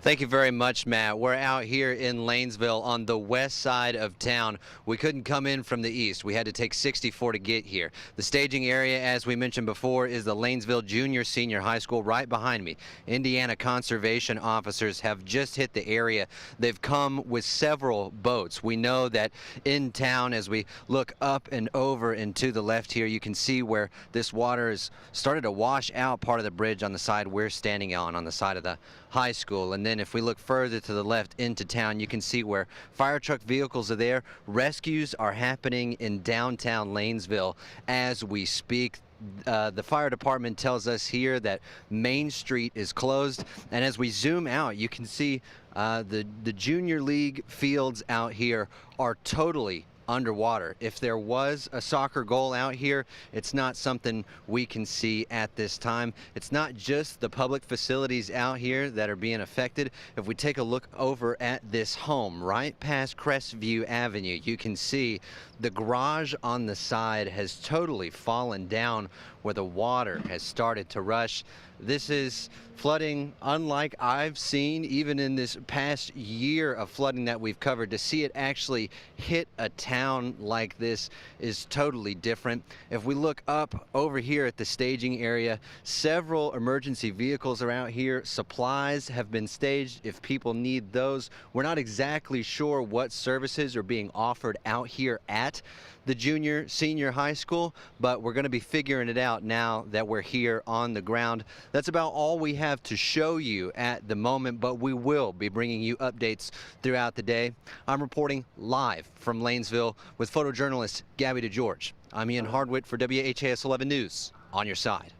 Thank you very much, Matt. We're out here in Lanesville on the west side of town. We couldn't come in from the east. We had to take 64 to get here. The staging area, as we mentioned before, is the Lanesville Junior Senior High School right behind me. Indiana conservation officers have just hit the area. They've come with several boats. We know that in town, as we look up and over and to the left here, you can see where this water has started to wash out part of the bridge on the side we're standing on the side of the high school. And then if we look further to the left into town, you can see where fire truck vehicles are there. Rescues are happening in downtown Lanesville as we speak. The fire department tells us here that Main Street is closed, and as we zoom out, you can see the junior league fields out here are totally underwater. If there was a soccer goal out here, it's not something we can see at this time. It's not just the public facilities out here that are being affected. If we take a look over at this home right past Crestview Avenue, you can see the garage on the side has totally fallen down where the water has started to rush. This is flooding unlike I've seen even in this past year of flooding that we've covered. To see it actually hit a town like this is totally different. If we look up over here at the staging area, several emergency vehicles are out here. Supplies have been staged if people need those. We're not exactly sure what services are being offered out here at the junior senior high school, but we're going to be figuring it out now that we're here on the ground. That's about all we have to show you at the moment, but we will be bringing you updates throughout the day. I'm reporting live from Lanesville with photojournalist Gabby DeGeorge. I'm Ian Hardwitt for WHAS 11 News, on your side.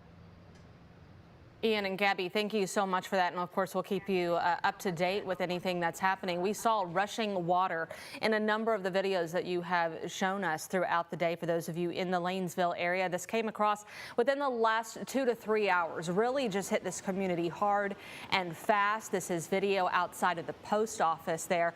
Ian and Gabby, thank you so much for that. And of course, we'll keep you up to date with anything that's happening. We saw rushing water in a number of the videos that you have shown us throughout the day. For those of you in the Lanesville area, this came across within the last 2 to 3 hours. Really just hit this community hard and fast. This is video outside of the post office there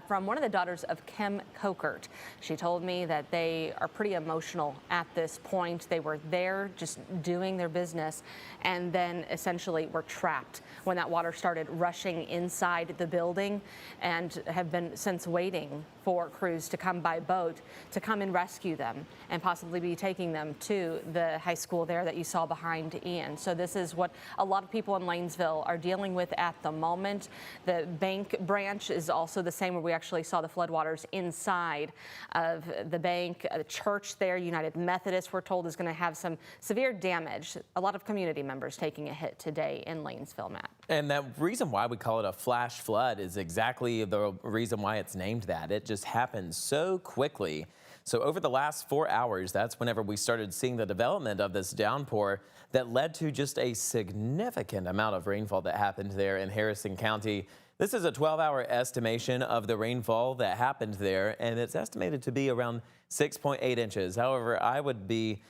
from one of the daughters of Kim Kokert. She told me that they are pretty emotional at this point. They were there just doing their business, and then essentially were trapped when that water started rushing inside the building, and have been since waiting for crews to come by boat to come and rescue them and possibly be taking them to the high school there that you saw behind Ian. So this is what a lot of people in Lanesville are dealing with at the moment. The bank branch is also the same, where we actually saw the floodwaters inside of the bank. The church there, United Methodist, we're told is going to have some severe damage. A lot of community members taking a hit today in Lanesville, Matt. And the reason why we call it a flash flood is exactly the reason why it's named that. It just happened so quickly. So over the last 4 hours, that's whenever we started seeing the development of this downpour that led to just a significant amount of rainfall that happened there in Harrison County. This is a 12-hour estimation of the rainfall that happened there, and it's estimated to be around 6.8 inches. However, I would be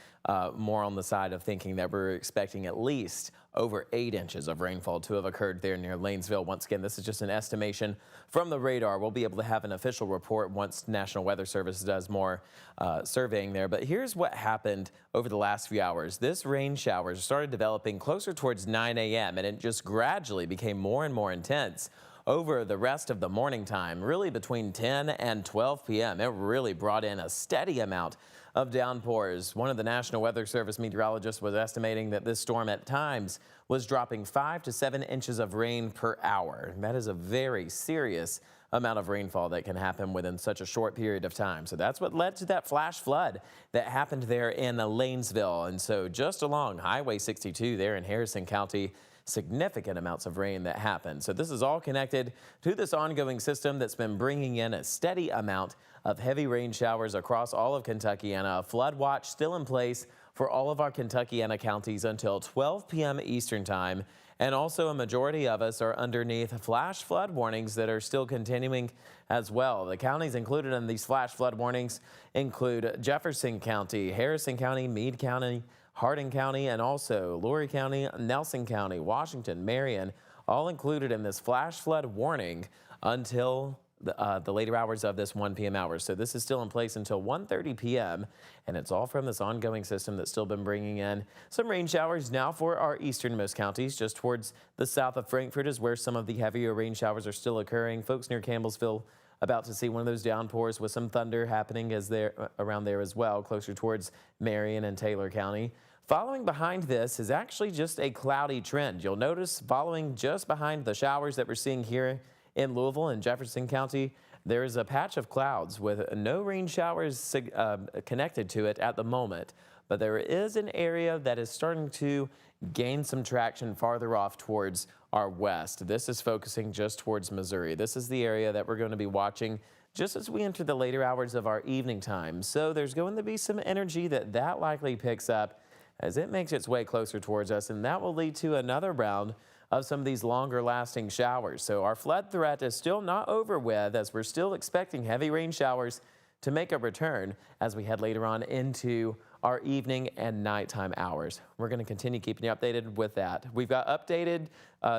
more on the side of thinking that we're expecting at least over 8 inches of rainfall to have occurred there near Lanesville. Once again, this is just an estimation from the radar. We'll be able to have an official report once National Weather Service does more surveying there. But here's what happened over the last few hours. This rain shower started developing closer towards 9 a.m. and it just gradually became more and more intense over the rest of the morning time. Really between 10 and 12 p.m. It really brought in a steady amount of downpours. One of the National Weather Service meteorologists was estimating that this storm at times was dropping 5 to 7 inches of rain per hour. That is a very serious amount of rainfall that can happen within such a short period of time. So that's what led to that flash flood that happened there in Lanesville. And so just along Highway 62 there in Harrison County, significant amounts of rain that happened. So this is all connected to this ongoing system that's been bringing in a steady amount of heavy rain showers across all of Kentucky, and a flood watch still in place for all of our Kentuckiana counties until 12 p.m. Eastern time. And also a majority of us are underneath flash flood warnings that are still continuing as well. The counties included in these flash flood warnings include Jefferson County, Harrison County, Meade County, Hardin County, and also Laurie County, Nelson County, Washington, Marion, all included in this flash flood warning until the later hours of this 1 p.m. hour. So this is still in place until 1:30 p.m. and it's all from this ongoing system that's still been bringing in some rain showers now for our easternmost counties. Just towards the south of Frankfort is where some of the heavier rain showers are still occurring. Folks near Campbellsville about to see one of those downpours with some thunder happening as they're around there as well, closer towards Marion and Taylor County. Following behind this is actually just a cloudy trend. You'll notice following just behind the showers that we're seeing here in Louisville and Jefferson County, there is a patch of clouds with no rain showers connected to it at the moment. But there is an area that is starting to gain some traction farther off towards our west. This is focusing just towards Missouri. This is the area that we're going to be watching just as we enter the later hours of our evening time. So there's going to be some energy that likely picks up as it makes its way closer towards us, and that will lead to another round of some of these longer lasting showers. So our flood threat is still not over with, as we're still expecting heavy rain showers to make a return as we head later on into our evening and nighttime hours. We're going to continue keeping you updated with that. We've got updated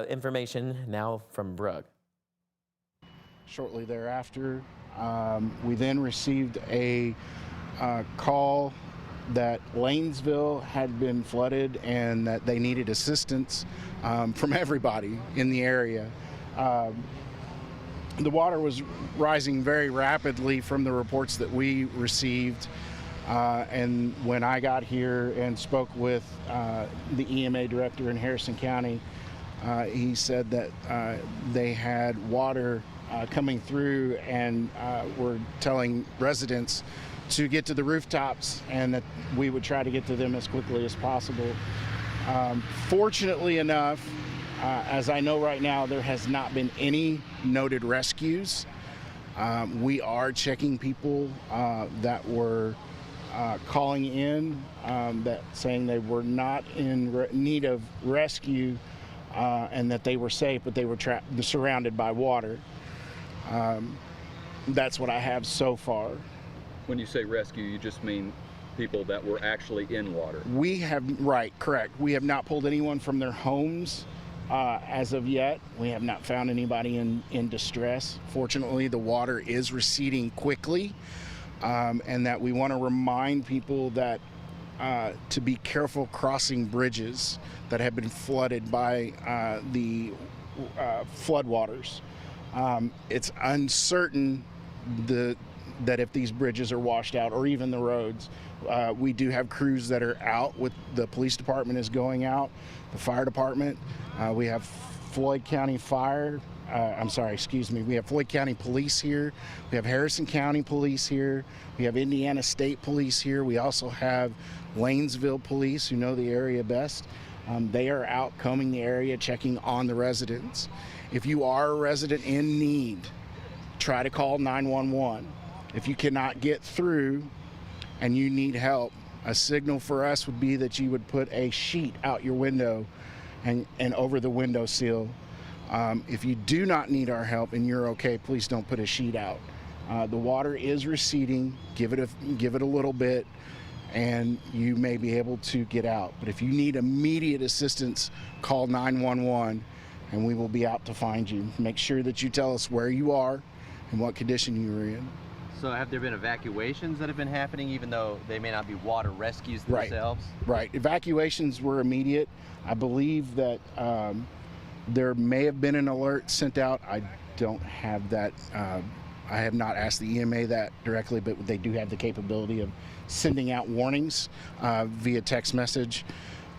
information now from Brooke. Shortly thereafter, we then received a call that Lanesville had been flooded and that they needed assistance from everybody in the area. The water was rising very rapidly from the reports that we received. And when I got here and spoke with the EMA director in Harrison County, he said that they had water coming through and were telling residents to get to the rooftops and that we would try to get to them as quickly as possible. Fortunately enough, as I know right now, there has not been any noted rescues. We are checking people that were calling in that saying they were not in need of rescue and that they were safe, but they were surrounded by water. That's what I have so far. When you say rescue, you just mean people that were actually in water? We have, right, correct. We have not pulled anyone from their homes as of yet. We have not found anybody in distress. Fortunately, the water is receding quickly, and that we want to remind people that to be careful crossing bridges that have been flooded by the floodwaters. It's uncertain that if these bridges are washed out, or even the roads. We do have crews that are out. With the police department is going out, the fire department. We have Floyd County Fire. We have Floyd County Police here. We have Harrison County Police here. We have Indiana State Police here. We also have Lanesville Police, who know the area best. They are out combing the area, checking on the residents. If you are a resident in need, try to call 911. If you cannot get through and you need help, a signal for us would be that you would put a sheet out your window and over the windowsill. If you do not need our help and you're okay, please don't put a sheet out. The water is receding. Give it a little bit, and you may be able to get out. But if you need immediate assistance, call 911, and we will be out to find you. Make sure that you tell us where you are and what condition you are in. So have there been evacuations that have been happening, even though they may not be water rescues themselves? Right. Evacuations were immediate. I believe that there may have been an alert sent out. I don't have that. I have not asked the EMA that directly, but they do have the capability of sending out warnings via text message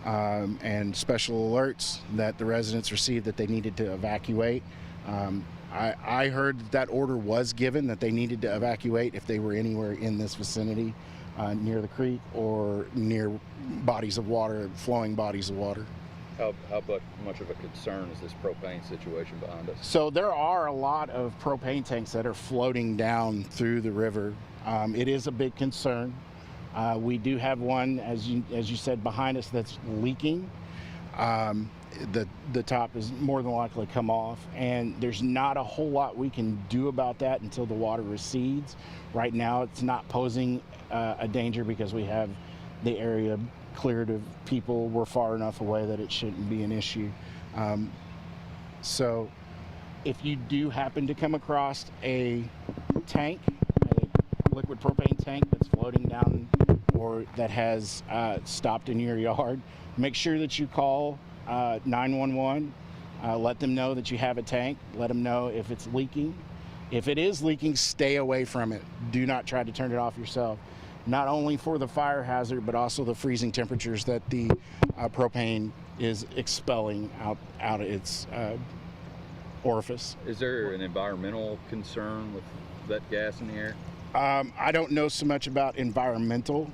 and special alerts that the residents received that they needed to evacuate. I heard that order was given that they needed to evacuate if they were anywhere in this vicinity near the creek or near bodies of water, flowing bodies of water. How much of a concern is this propane situation behind us? So there are a lot of propane tanks that are floating down through the river. It is a big concern. We do have one, as you said, behind us that's leaking. The top is more than likely come off, and there's not a whole lot we can do about that until the water recedes. Right now, it's not posing a danger because we have the area cleared of people. We're far enough away that it shouldn't be an issue. So If you do happen to come across a tank, a liquid propane tank that's floating down or that has stopped in your yard, make sure that you call 911. Let them know that you have a tank. Let them know if it's leaking. If it is leaking, stay away from it. Do not try to turn it off yourself. Not only for the fire hazard, but also the freezing temperatures that the propane is expelling out of its orifice. Is there an environmental concern with that gas in the air? I don't know so much about environmental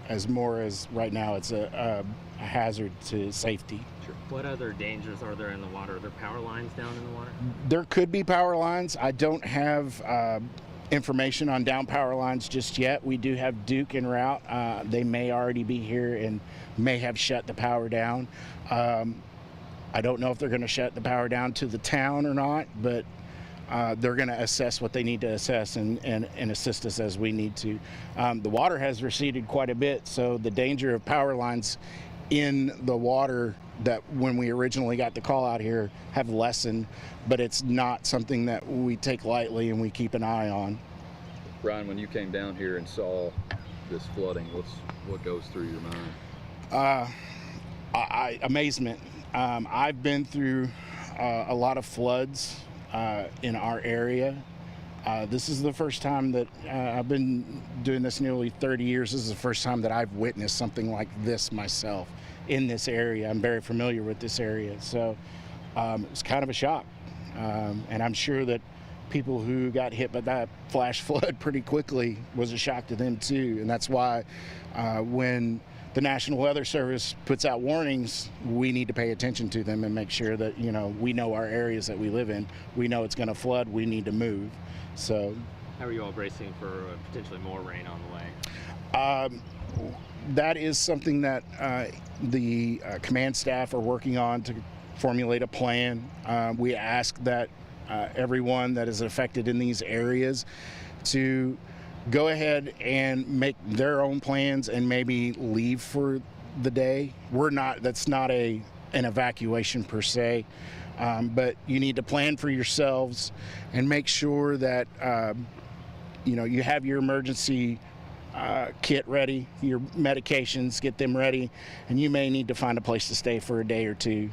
as more as right now it's a hazard to safety. What other dangers are there in the water? Are there power lines down in the water? There could be power lines. I don't have information on down power lines just yet. We do have Duke en route. They may already be here and may have shut the power down. I don't know if they're going to shut the power down to the town or not, but they're going to assess what they need to assess and assist us as we need to. The water has receded quite a bit, so the danger of power lines in the water that when we originally got the call out here have lessened, but it's not something that we take lightly and we keep an eye on. Ryan, when you came down here and saw this flooding, what goes through your mind? Amazement. I've been through a lot of floods in our area. This is the first time that I've been doing this nearly 30 years. This is the first time that I've witnessed something like this myself in this area. I'm very familiar with this area, so it's kind of a shock. And I'm sure that people who got hit by that flash flood pretty quickly was a shock to them too. And that's why when the National Weather Service puts out warnings, we need to pay attention to them and make sure that, we know our areas that we live in. We know it's going to flood. We need to move. So, how are you all bracing for potentially more rain on the way? That is something that the command staff are working on to formulate a plan. We ask that everyone that is affected in these areas to go ahead and make their own plans and maybe leave for the day. That's not an evacuation per se, but you need to plan for yourselves and make sure that you have your emergency kit ready, your medications, get them ready, and you may need to find a place to stay for a day or two.